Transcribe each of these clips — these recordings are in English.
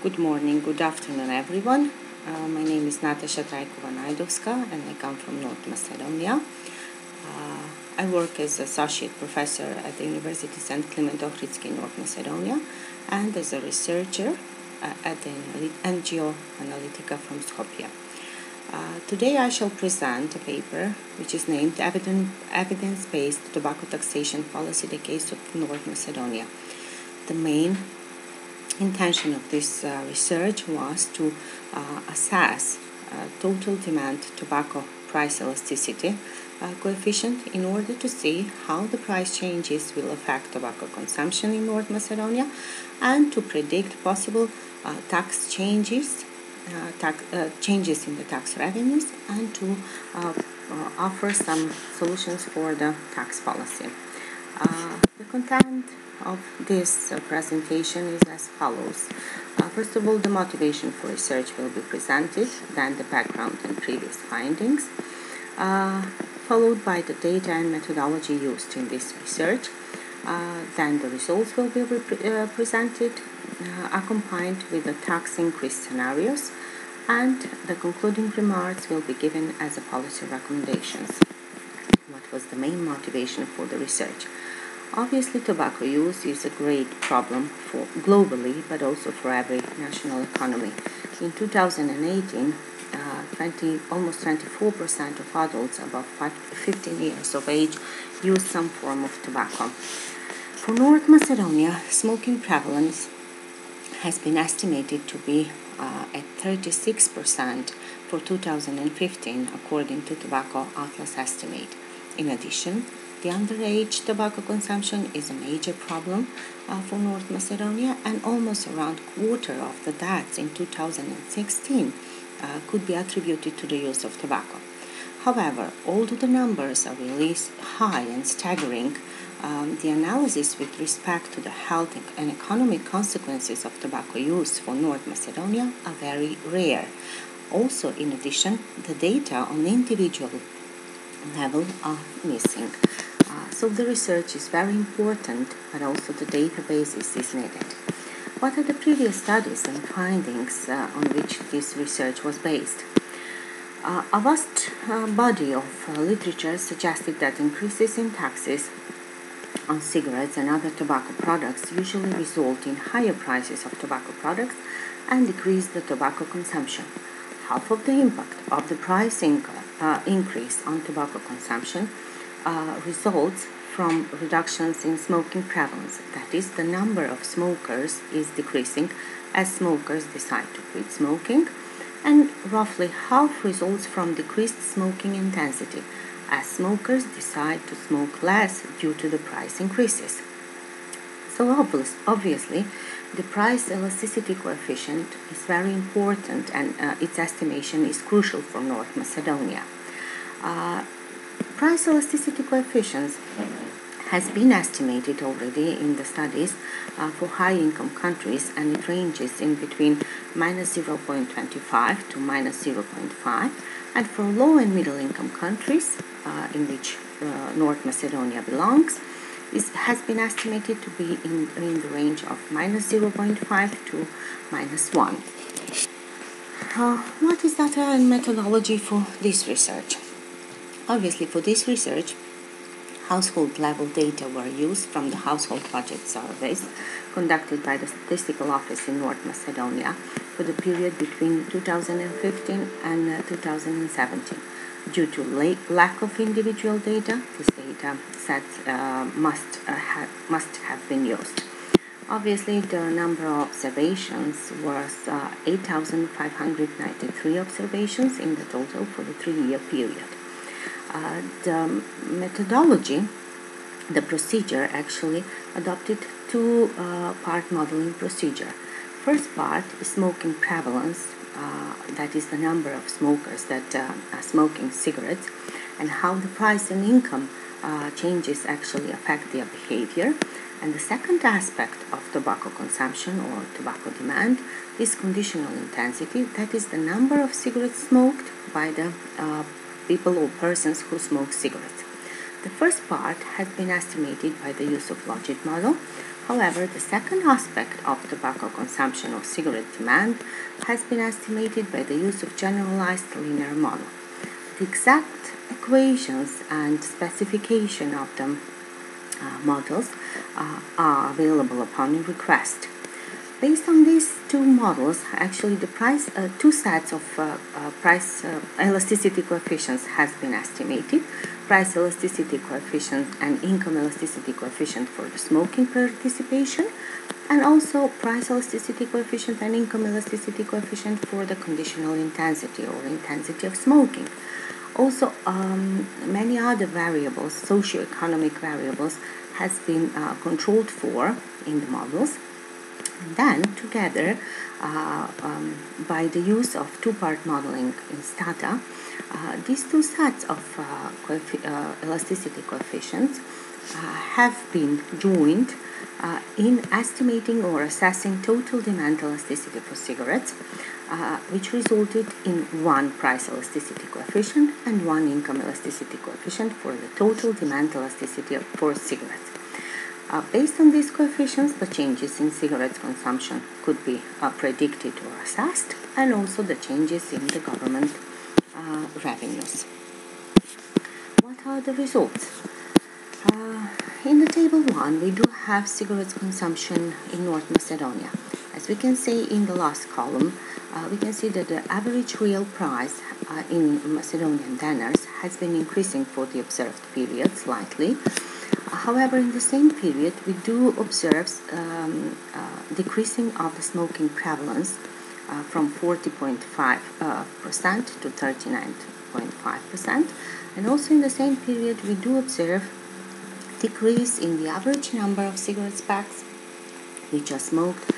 Good morning, good afternoon, everyone. My name is Natasha Najdovska, and I come from North Macedonia. I work as associate professor at the University St. Kliment, Ohridski, North Macedonia, and as a researcher at the NGO Analytica from Skopje. Today I shall present a paper which is named Evidence-Based Tobacco Taxation Policy: The Case of North Macedonia. The main intention of this research was to assess total demand tobacco price elasticity coefficient in order to see how the price changes will affect tobacco consumption in North Macedonia and to predict possible tax changes, changes in the tax revenues, and to offer some solutions for the tax policy. The content of this presentation is as follows. First of all, the motivation for research will be presented, then the background and previous findings, followed by the data and methodology used in this research. Then the results will be presented, accompanied with the tax increase scenarios, and the concluding remarks will be given as a policy recommendations. What was the main motivation for the research? Obviously, tobacco use is a great problem for globally, but also for every national economy. In 2018, almost 24% of adults above 15 years of age use some form of tobacco. For North Macedonia, smoking prevalence has been estimated to be at 36% for 2015, according to Tobacco Atlas estimate. In addition, the underage tobacco consumption is a major problem for North Macedonia, and almost around a quarter of the deaths in 2016 could be attributed to the use of tobacco. However, although the numbers are really high and staggering, the analysis with respect to the health and economic consequences of tobacco use for North Macedonia are very rare. Also, in addition, the data on the individual level are missing. So the research is very important, but also the databases is needed. What are the previous studies and findings on which this research was based? A vast body of literature suggested that increases in taxes on cigarettes and other tobacco products usually result in higher prices of tobacco products and decrease the tobacco consumption. Half of the impact of the price increase on tobacco consumption results from reductions in smoking prevalence. That is, the number of smokers is decreasing as smokers decide to quit smoking, and roughly half results from decreased smoking intensity as smokers decide to smoke less due to the price increases. So obviously, the price elasticity coefficient is very important, and its estimation is crucial for North Macedonia. Price elasticity coefficients has been estimated already in the studies for high-income countries, and it ranges in between minus 0.25 to minus 0.5, and for low and middle-income countries, in which North Macedonia belongs, has been estimated to be in the range of minus 0.5 to minus 1. What is data and methodology for this research? Obviously, for this research, household-level data were used from the household budget surveys conducted by the Statistical Office in North Macedonia for the period between 2015 and 2017. Due to lack of individual data, this data set must have been used. Obviously, the number of observations was 8,593 observations in the total for the 3-year period. The methodology, the procedure actually adopted two-part modeling procedure. First part is smoking prevalence, that is the number of smokers that are smoking cigarettes, and how the price and income changes actually affect their behavior. And the second aspect of tobacco consumption or tobacco demand is conditional intensity, that is the number of cigarettes smoked by the people or persons who smoke cigarettes. The first part has been estimated by the use of Logit model. However, the second aspect of tobacco consumption or cigarette demand has been estimated by the use of Generalized Linear Model. The exact equations and specification of the models are available upon request. Based on these two models, actually the two sets of price elasticity coefficients has been estimated. Price elasticity coefficient and income elasticity coefficient for the smoking participation, and also price elasticity coefficient and income elasticity coefficient for the conditional intensity or intensity of smoking. Also, many other variables, socioeconomic variables, has been controlled for in the models. And then, together, by the use of two-part modeling in Stata, these two sets of elasticity coefficients have been joined in estimating or assessing total demand elasticity for cigarettes, which resulted in one price elasticity coefficient and one income elasticity coefficient for the total demand elasticity for cigarettes. Based on these coefficients, the changes in cigarettes consumption could be predicted or assessed, and also the changes in the government revenues. What are the results? In the table 1, we do have cigarettes consumption in North Macedonia. As we can see in the last column, we can see that the average real price in Macedonian denars has been increasing for the observed period slightly. However, in the same period, we do observe decreasing of the smoking prevalence from 40.5% to 39.5%. And also in the same period, we do observe decrease in the average number of cigarette packs which are smoked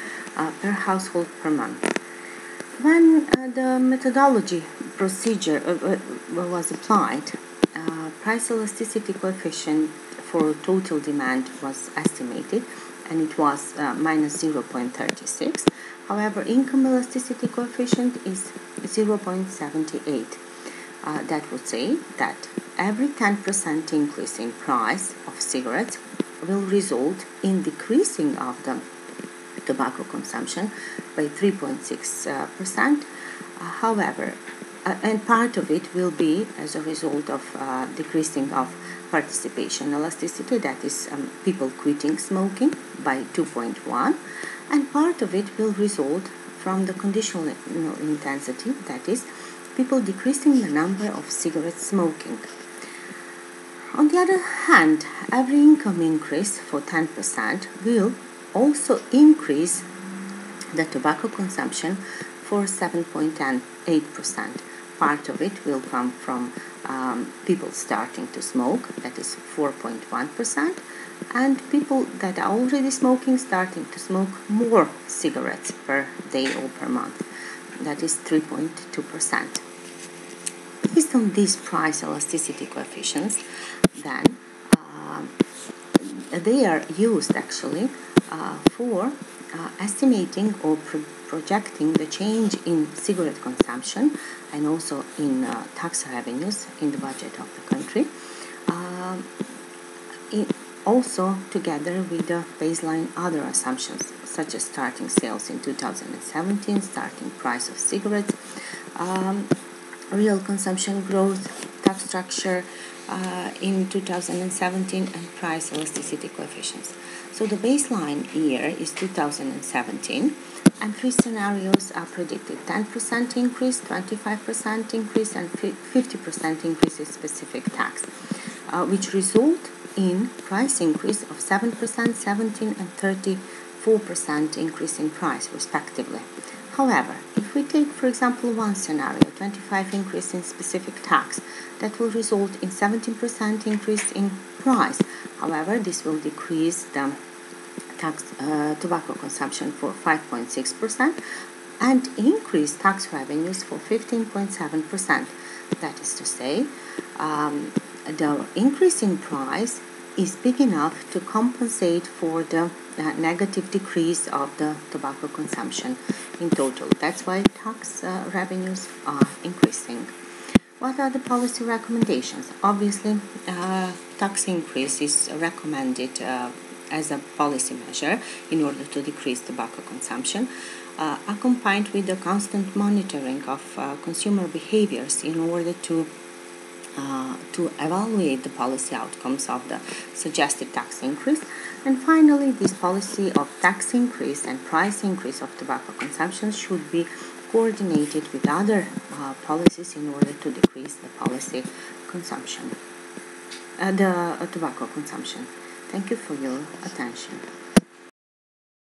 per household per month. When the methodology procedure was applied, price elasticity coefficient for total demand was estimated, and it was minus 0.36. However, income elasticity coefficient is 0.78. That would say that every 10% increase in price of cigarettes will result in decreasing of the tobacco consumption by 3.6%. However, and part of it will be as a result of decreasing of participation elasticity, that is people quitting smoking by 2.1, and part of it will result from the conditional intensity, that is people decreasing the number of cigarettes smoking. On the other hand, every income increase for 10% will also increase the tobacco consumption for 7.8%. Part of it will come from people starting to smoke, that is 4.1%, and people that are already smoking starting to smoke more cigarettes per day or per month, that is 3.2%. Based on these price elasticity coefficients, then they are used actually for estimating or projecting the change in cigarette consumption and also in tax revenues in the budget of the country. Also together with the baseline other assumptions such as starting sales in 2017, starting price of cigarettes, real consumption growth, tax structure in 2017, and price elasticity coefficients. So the baseline year is 2017, and three scenarios are predicted: 10% increase, 25% increase, and 50% increase in specific tax, which result in price increase of 7%, 17%, and 34% increase in price, respectively. However, if we take, for example, one scenario, 25% increase in specific tax, that will result in 17% increase in price. However, this will decrease the tobacco consumption for 5.6% and increase tax revenues for 15.7%. That is to say, the increase in price is big enough to compensate for the negative decrease of the tobacco consumption in total. That's why tax revenues are increasing. What are the policy recommendations? Obviously, tax increase is recommended as a policy measure in order to decrease tobacco consumption, accompanied with the constant monitoring of consumer behaviors in order to evaluate the policy outcomes of the suggested tax increase. And finally, this policy of tax increase and price increase of tobacco consumption should be coordinated with other policies in order to decrease the policy consumption, the tobacco consumption. Thank you for your attention.